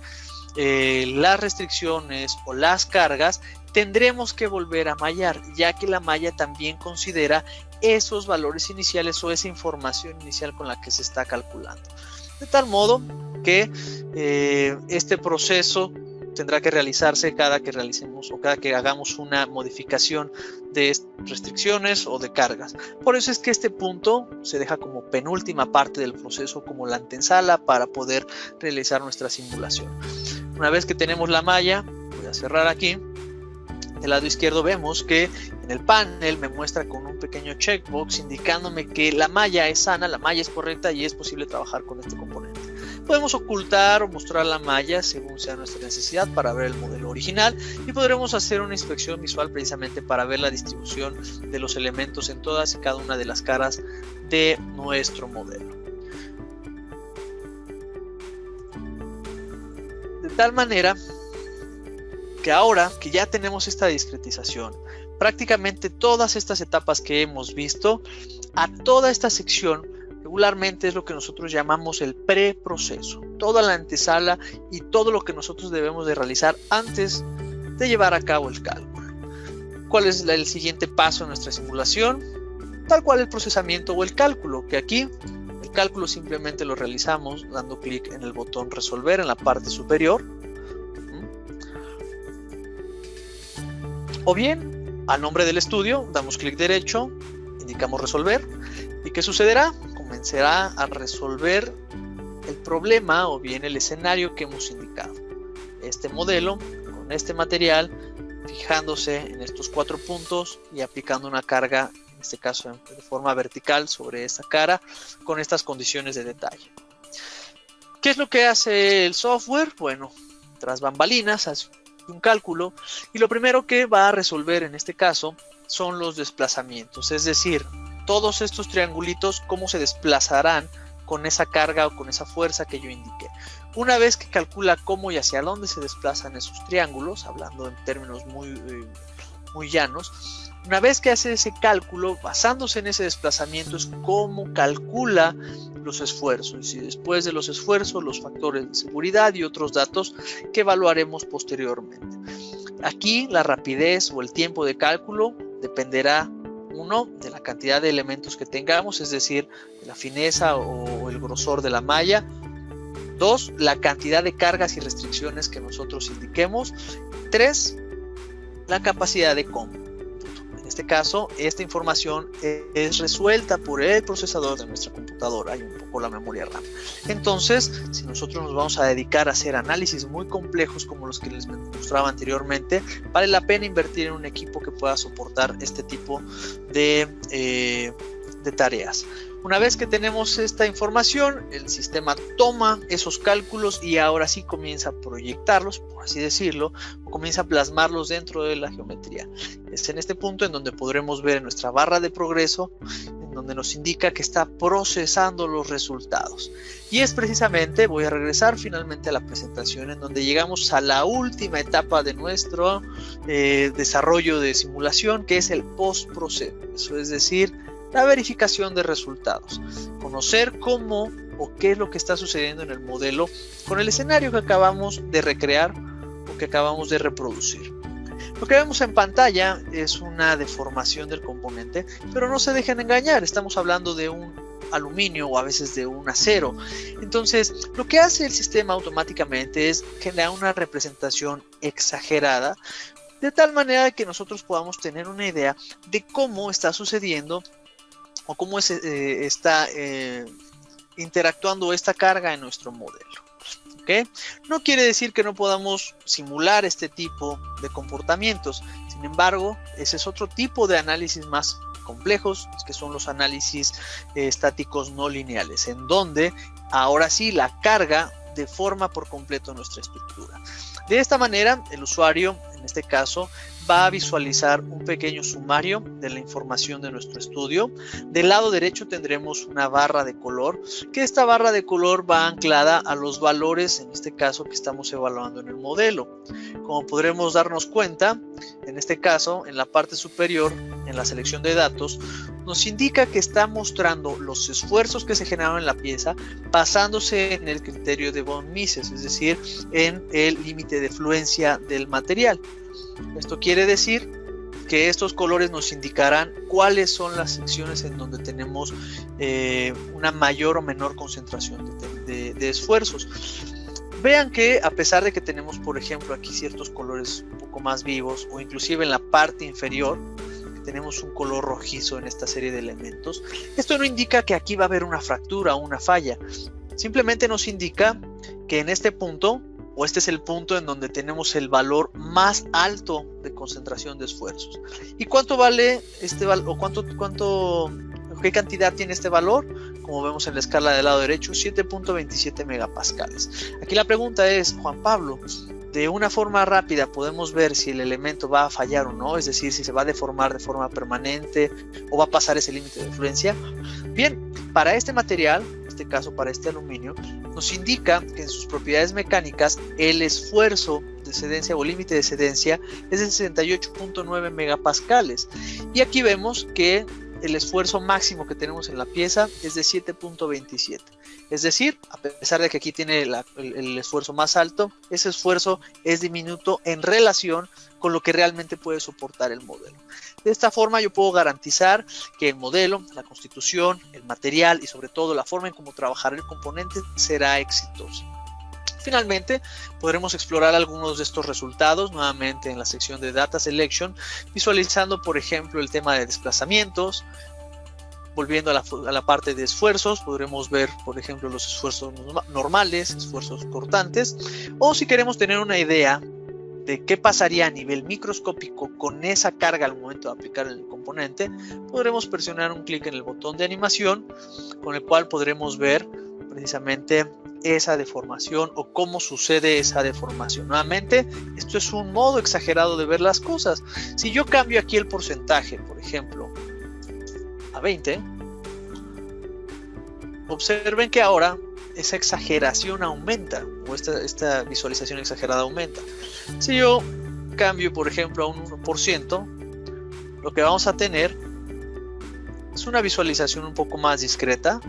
las restricciones o las cargas, tendremos que volver a mallar, ya que la malla también considera esos valores iniciales o esa información inicial con la que se está calculando. De tal modo que este proceso tendrá que realizarse cada que realicemos o cada que hagamos una modificación de restricciones o de cargas. Por eso es que este punto se deja como penúltima parte del proceso, como la antesala para poder realizar nuestra simulación. Una vez que tenemos la malla, voy a cerrar aquí. Del lado izquierdo vemos que en el panel me muestra con un pequeño checkbox indicándome que la malla es sana, la malla es correcta y es posible trabajar con este componente. Podemos ocultar o mostrar la malla según sea nuestra necesidad para ver el modelo original y podremos hacer una inspección visual precisamente para ver la distribución de los elementos en todas y cada una de las caras de nuestro modelo. De tal manera que ahora que ya tenemos esta discretización, prácticamente todas estas etapas que hemos visto, a toda esta sección regularmente es lo que nosotros llamamos el preproceso, toda la antesala y todo lo que nosotros debemos de realizar antes de llevar a cabo el cálculo. ¿Cuál es el siguiente paso en nuestra simulación? Tal cual el procesamiento o el cálculo, que aquí el cálculo simplemente lo realizamos dando clic en el botón resolver en la parte superior. O bien, a nombre del estudio, damos clic derecho, indicamos resolver, ¿y qué sucederá? Comenzará a resolver el problema o bien el escenario que hemos indicado. Este modelo, con este material, fijándose en estos 4 puntos y aplicando una carga, en este caso de forma vertical sobre esta cara, con estas condiciones de detalle. ¿Qué es lo que hace el software? Bueno, tras bambalinas, hace un cálculo y lo primero que va a resolver en este caso son los desplazamientos, es decir, todos estos triangulitos cómo se desplazarán con esa carga o con esa fuerza que yo indiqué. Una vez que calcula cómo y hacia dónde se desplazan esos triángulos, hablando en términos muy llanos, una vez que hace ese cálculo, basándose en ese desplazamiento, es cómo calcula los esfuerzos y después de los esfuerzos, los factores de seguridad y otros datos que evaluaremos posteriormente. Aquí la rapidez o el tiempo de cálculo dependerá, uno, de la cantidad de elementos que tengamos, es decir, de la fineza o el grosor de la malla. 2, la cantidad de cargas y restricciones que nosotros indiquemos. 3, la capacidad de cómputo. En este caso, esta información es resuelta por el procesador de nuestra computadora y un poco la memoria RAM. Entonces, si nosotros nos vamos a dedicar a hacer análisis muy complejos como los que les mostraba anteriormente, vale la pena invertir en un equipo que pueda soportar este tipo de tareas. Una vez que tenemos esta información, el sistema toma esos cálculos y ahora sí comienza a proyectarlos, por así decirlo, o comienza a plasmarlos dentro de la geometría. Es en este punto en donde podremos ver en nuestra barra de progreso, en donde nos indica que está procesando los resultados. Y es precisamente, voy a regresar finalmente a la presentación, en donde llegamos a la última etapa de nuestro desarrollo de simulación, que es el postproceso, es decir, la verificación de resultados, conocer cómo o qué es lo que está sucediendo en el modelo con el escenario que acabamos de recrear o que acabamos de reproducir. Lo que vemos en pantalla es una deformación del componente, pero no se dejen engañar, estamos hablando de un aluminio o a veces de un acero. Entonces, lo que hace el sistema automáticamente es generar una representación exagerada, de tal manera que nosotros podamos tener una idea de cómo está sucediendo o cómo está interactuando esta carga en nuestro modelo. ¿Okay? No quiere decir que no podamos simular este tipo de comportamientos. Sin embargo, ese es otro tipo de análisis más complejos, que son los análisis estáticos no lineales, en donde ahora sí la carga deforma por completo nuestra estructura. De esta manera, el usuario, en este caso, va a visualizar un pequeño sumario de la información de nuestro estudio. Del lado derecho tendremos una barra de color, que esta barra de color va anclada a los valores, en este caso, que estamos evaluando en el modelo. Como podremos darnos cuenta, en este caso, en la parte superior, en la selección de datos, nos indica que está mostrando los esfuerzos que se generaron en la pieza basándose en el criterio de von Mises, es decir, en el límite de fluencia del material. Esto quiere decir que estos colores nos indicarán cuáles son las secciones en donde tenemos una mayor o menor concentración de esfuerzos. Vean que a pesar de que tenemos, por ejemplo, aquí ciertos colores un poco más vivos, o inclusive en la parte inferior, tenemos un color rojizo en esta serie de elementos, esto no indica que aquí va a haber una fractura o una falla, simplemente nos indica que en este punto, o este es el punto en donde tenemos el valor más alto de concentración de esfuerzos. ¿Y cuánto vale este valor? ¿O qué cantidad tiene este valor? Como vemos en la escala del lado derecho, 7.27 megapascales. Aquí la pregunta es, Juan Pablo, de una forma rápida podemos ver si el elemento va a fallar o no, es decir, si se va a deformar de forma permanente o va a pasar ese límite de fluencia. Bien, para este material, en este caso para este aluminio, nos indica que en sus propiedades mecánicas el esfuerzo de cedencia o límite de cedencia es de 68.9 megapascales. Y aquí vemos que el esfuerzo máximo que tenemos en la pieza es de 7.27. Es decir, a pesar de que aquí tiene el esfuerzo más alto, ese esfuerzo es diminuto en relación con lo que realmente puede soportar el modelo. De esta forma yo puedo garantizar que el modelo, la constitución, el material y sobre todo la forma en cómo trabajar el componente será exitosa. Finalmente, podremos explorar algunos de estos resultados nuevamente en la sección de Data Selection, visualizando, por ejemplo, el tema de desplazamientos. Volviendo a la parte de esfuerzos, podremos ver, por ejemplo, los esfuerzos normales, esfuerzos cortantes, o si queremos tener una idea de qué pasaría a nivel microscópico con esa carga al momento de aplicar el componente, podremos presionar un clic en el botón de animación, con el cual podremos ver precisamente esa deformación o cómo sucede esa deformación. Nuevamente, esto es un modo exagerado de ver las cosas. Si yo cambio aquí el porcentaje, por ejemplo, a 20, observen que ahora esa exageración aumenta, o esta visualización exagerada aumenta. Si yo cambio, por ejemplo, a un 1%, lo que vamos a tener es una visualización un poco más discreta,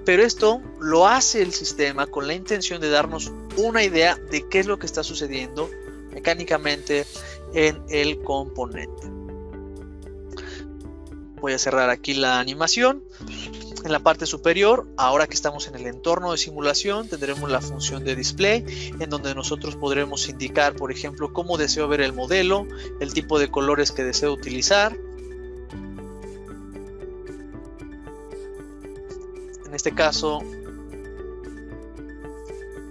pero esto lo hace el sistema con la intención de darnos una idea de qué es lo que está sucediendo mecánicamente en el componente. Voy a cerrar aquí la animación. En la parte superior, ahora que estamos en el entorno de simulación, tendremos la función de display, en donde nosotros podremos indicar, por ejemplo, cómo deseo ver el modelo, el tipo de colores que deseo utilizar. En este caso,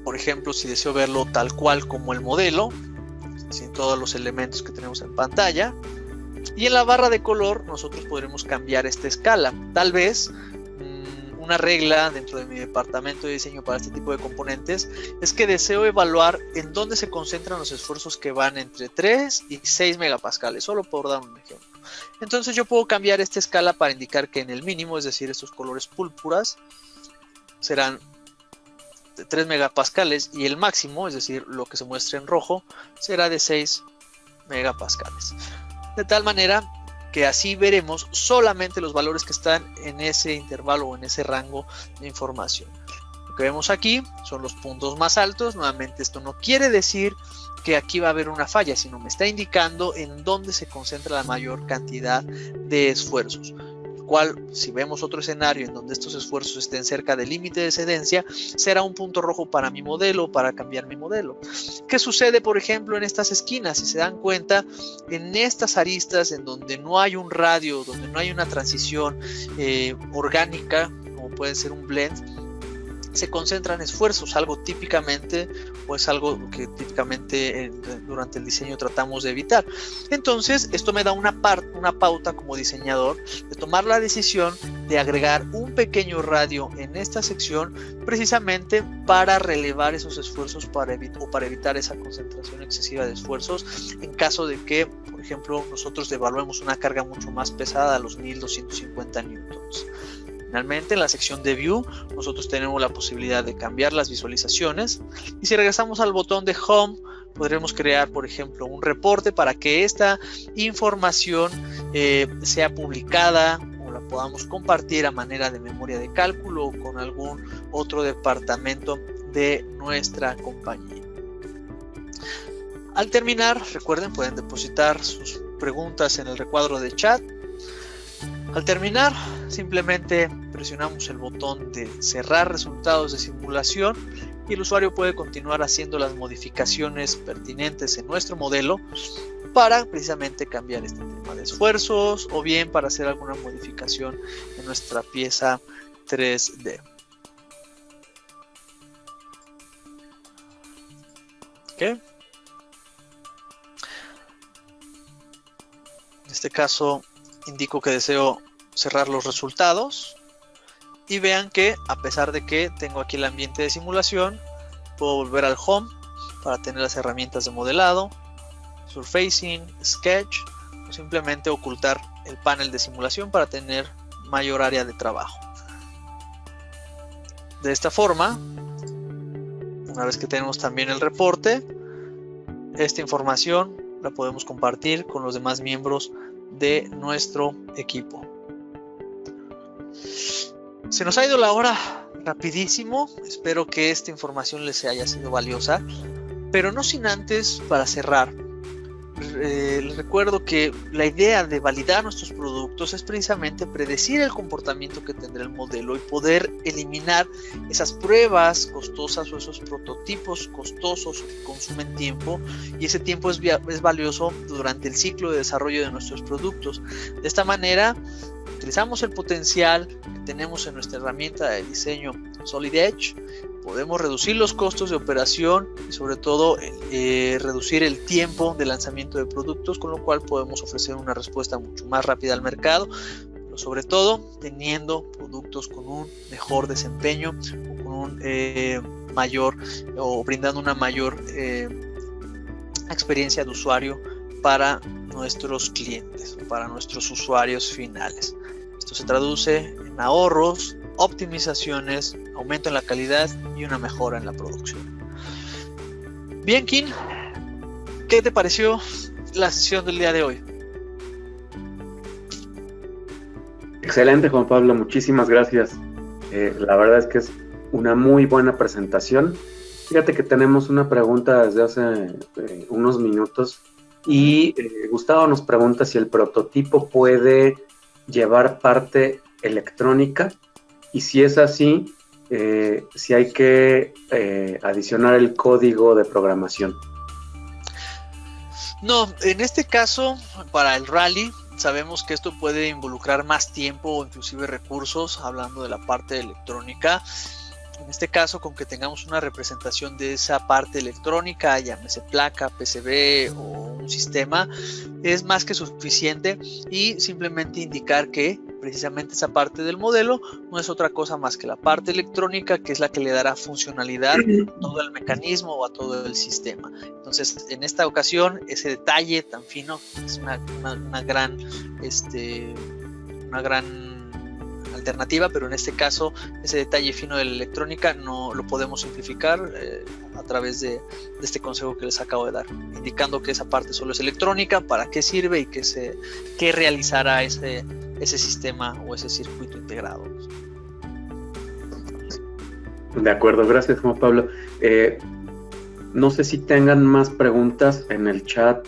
por ejemplo, si deseo verlo tal cual como el modelo, sin todos los elementos que tenemos en pantalla. Y en la barra de color nosotros podremos cambiar esta escala. Tal vez una regla dentro de mi departamento de diseño para este tipo de componentes es que deseo evaluar en dónde se concentran los esfuerzos que van entre 3 y 6 megapascales, solo por dar un ejemplo. Entonces yo puedo cambiar esta escala para indicar que en el mínimo, es decir, estos colores púrpuras, serán de 3 megapascales y el máximo, es decir, lo que se muestra en rojo, será de 6 megapascales. De tal manera que así veremos solamente los valores que están en ese intervalo o en ese rango de información. Lo que vemos aquí son los puntos más altos. Nuevamente, esto no quiere decir que aquí va a haber una falla, sino me está indicando en dónde se concentra la mayor cantidad de esfuerzos. Cual, si vemos otro escenario en donde estos esfuerzos estén cerca del límite de excedencia, será un punto rojo para mi modelo, para cambiar mi modelo. ¿Qué sucede, por ejemplo, en estas esquinas? Si se dan cuenta, en estas aristas en donde no hay un radio, donde no hay una transición orgánica, como puede ser un blend, se concentran esfuerzos, algo típicamente, o es algo que típicamente durante el diseño tratamos de evitar. Entonces, esto me da una pauta como diseñador de tomar la decisión de agregar un pequeño radio en esta sección, precisamente para relevar esos esfuerzos para evitar esa concentración excesiva de esfuerzos en caso de que, por ejemplo, nosotros evaluemos una carga mucho más pesada a los 1250 newtons. Finalmente, en la sección de View, nosotros tenemos la posibilidad de cambiar las visualizaciones. Y si regresamos al botón de Home, podremos crear, por ejemplo, un reporte para que esta información sea publicada o la podamos compartir a manera de memoria de cálculo o con algún otro departamento de nuestra compañía. Al terminar, recuerden, pueden depositar sus preguntas en el recuadro de chat. Al terminar, simplemente presionamos el botón de cerrar resultados de simulación y el usuario puede continuar haciendo las modificaciones pertinentes en nuestro modelo para precisamente cambiar este tema de esfuerzos o bien para hacer alguna modificación en nuestra pieza 3D. ¿Ok? En este caso indico que deseo cerrar los resultados y vean que a pesar de que tengo aquí el ambiente de simulación, puedo volver al Home para tener las herramientas de modelado, Surfacing, Sketch o simplemente ocultar el panel de simulación para tener mayor área de trabajo. De esta forma, una vez que tenemos también el reporte, esta información la podemos compartir con los demás miembros de nuestro equipo. Se nos ha ido la hora rapidísimo. Espero que esta información les haya sido valiosa, pero no sin antes, para cerrar, les recuerdo que la idea de validar nuestros productos es precisamente predecir el comportamiento que tendrá el modelo y poder eliminar esas pruebas costosas o esos prototipos costosos que consumen tiempo, y ese tiempo es valioso durante el ciclo de desarrollo de nuestros productos. De esta manera utilizamos el potencial que tenemos en nuestra herramienta de diseño Solid Edge, podemos reducir los costos de operación y sobre todo reducir el tiempo de lanzamiento de productos, con lo cual podemos ofrecer una respuesta mucho más rápida al mercado, pero sobre todo teniendo productos con un mejor desempeño o con un mayor o brindando una mayor experiencia de usuario para nuestros clientes, para nuestros usuarios finales. Esto se traduce en ahorros, optimizaciones, aumento en la calidad y una mejora en la producción. Bien, Kim, ¿qué te pareció la sesión del día de hoy? Excelente, Juan Pablo, muchísimas gracias. La verdad es que es una muy buena presentación. Fíjate que tenemos una pregunta desde hace unos minutos y Gustavo nos pregunta si el prototipo puede llevar parte electrónica y si es así, si hay que adicionar el código de programación. No, en este caso, para el rally, sabemos que esto puede involucrar más tiempo o inclusive recursos, hablando de la parte electrónica. En este caso, con que tengamos una representación de esa parte electrónica, llámese placa, PCB o un sistema, es más que suficiente, y simplemente indicar que precisamente esa parte del modelo no es otra cosa más que la parte electrónica, que es la que le dará funcionalidad a todo el mecanismo o a todo el sistema. Entonces, en esta ocasión, ese detalle tan fino es una gran alternativa, pero en este caso ese detalle fino de la electrónica no lo podemos simplificar a través de este consejo que les acabo de dar, indicando que esa parte solo es electrónica, para qué sirve y qué realizará ese sistema o ese circuito integrado. De acuerdo, gracias Juan Pablo. No sé si tengan más preguntas en el chat,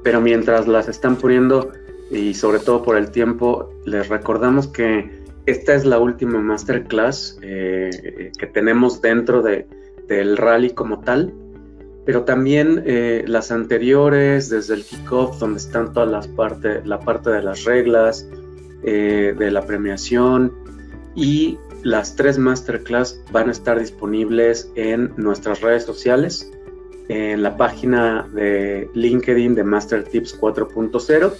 pero mientras las están poniendo, y sobre todo por el tiempo, les recordamos que esta es la última masterclass que tenemos dentro del rally como tal, pero también las anteriores, desde el kickoff, donde están todas la parte de las reglas, de la premiación, y las 3 masterclass van a estar disponibles en nuestras redes sociales, en la página de LinkedIn de Master Tips 4.0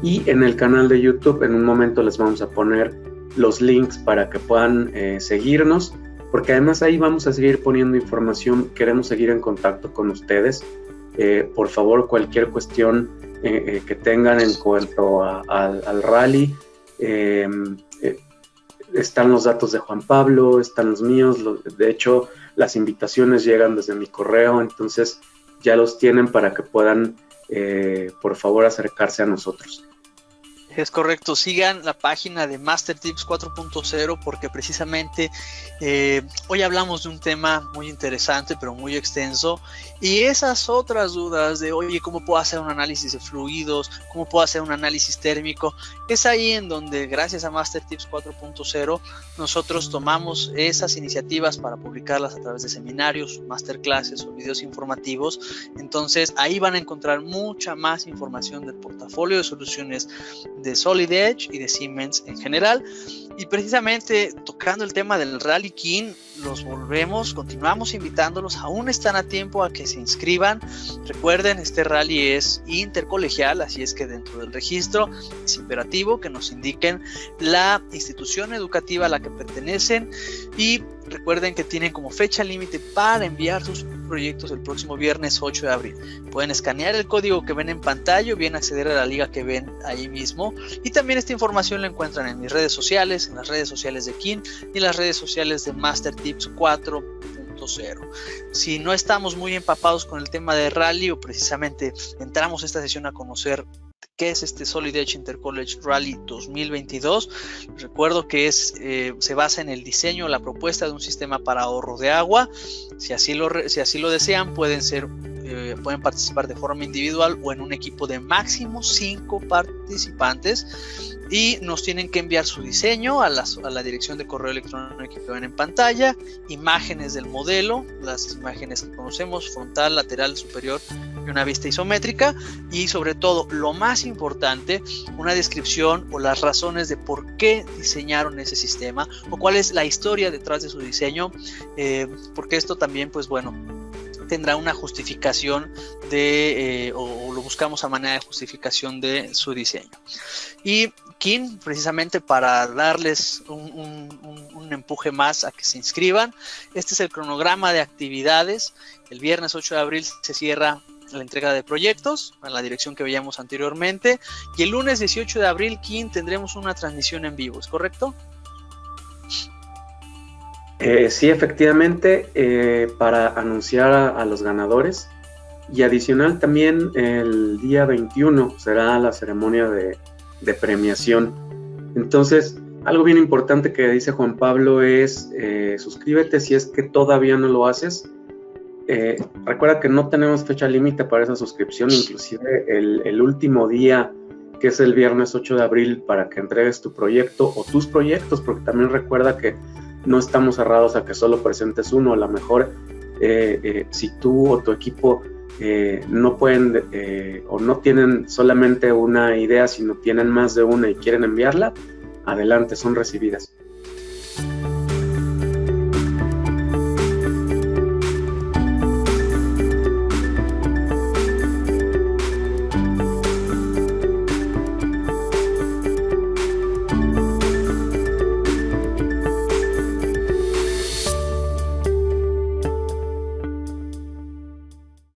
y en el canal de YouTube. En un momento les vamos a poner los links para que puedan seguirnos, porque además ahí vamos a seguir poniendo información. Queremos seguir en contacto con ustedes. Por favor, cualquier cuestión que tengan en cuanto al rally, están los datos de Juan Pablo, están los míos. De hecho, las invitaciones llegan desde mi correo, entonces ya los tienen para que puedan, por favor, acercarse a nosotros. Es correcto, sigan la página de Master Tips 4.0 porque precisamente hoy hablamos de un tema muy interesante pero muy extenso, y esas otras dudas de oye, ¿cómo puedo hacer un análisis de fluidos? ¿Cómo puedo hacer un análisis térmico? Es ahí en donde, gracias a Master Tips 4.0, nosotros tomamos esas iniciativas para publicarlas a través de seminarios, masterclasses o videos informativos. Entonces ahí van a encontrar mucha más información del portafolio de soluciones de Solid Edge y de Siemens en general. Y precisamente tocando el tema del Rally King, continuamos invitándolos, aún están a tiempo a que se inscriban. Recuerden, este rally es intercolegial, así es que dentro del registro es imperativo que nos indiquen la institución educativa a la que pertenecen, y recuerden que tienen como fecha límite para enviar sus proyectos el próximo viernes 8 de abril. Pueden escanear el código que ven en pantalla o bien acceder a la liga que ven ahí mismo, y también esta información la encuentran en mis redes sociales, en las redes sociales de King y en las redes sociales de Master Tips 4.0. Si no estamos muy empapados con el tema de rally, o precisamente entramos a esta sesión a conocer qué es este Solid Edge Intercollege Rally 2022, recuerdo que se basa en el diseño o la propuesta de un sistema para ahorro de agua. Si así lo desean, pueden participar de forma individual o en un equipo de máximo 5 participantes, y nos tienen que enviar su diseño a la dirección de correo electrónico que ven en pantalla, imágenes del modelo, las imágenes que conocemos, frontal, lateral, superior y una vista isométrica, y sobre todo, lo más importante, una descripción o las razones de por qué diseñaron ese sistema o cuál es la historia detrás de su diseño, porque esto también, pues bueno, tendrá una justificación o lo buscamos a manera de justificación de su diseño. Y King, precisamente para darles un empuje más a que se inscriban, este es el cronograma de actividades. El viernes 8 de abril se cierra la entrega de proyectos en la dirección que veíamos anteriormente, y el lunes 18 de abril, King, tendremos una transmisión en vivo, ¿es correcto? Sí, efectivamente, para anunciar a los ganadores, y adicional también el día 21 será la ceremonia de premiación. Entonces, algo bien importante que dice Juan Pablo es suscríbete si es que todavía no lo haces. Recuerda que no tenemos fecha límite para esa suscripción, inclusive el último día, que es el viernes 8 de abril, para que entregues tu proyecto o tus proyectos, porque también recuerda que no estamos cerrados a que solo presentes uno. A lo mejor si tú o tu equipo no pueden o no tienen solamente una idea, sino tienen más de una y quieren enviarla, adelante, son recibidas.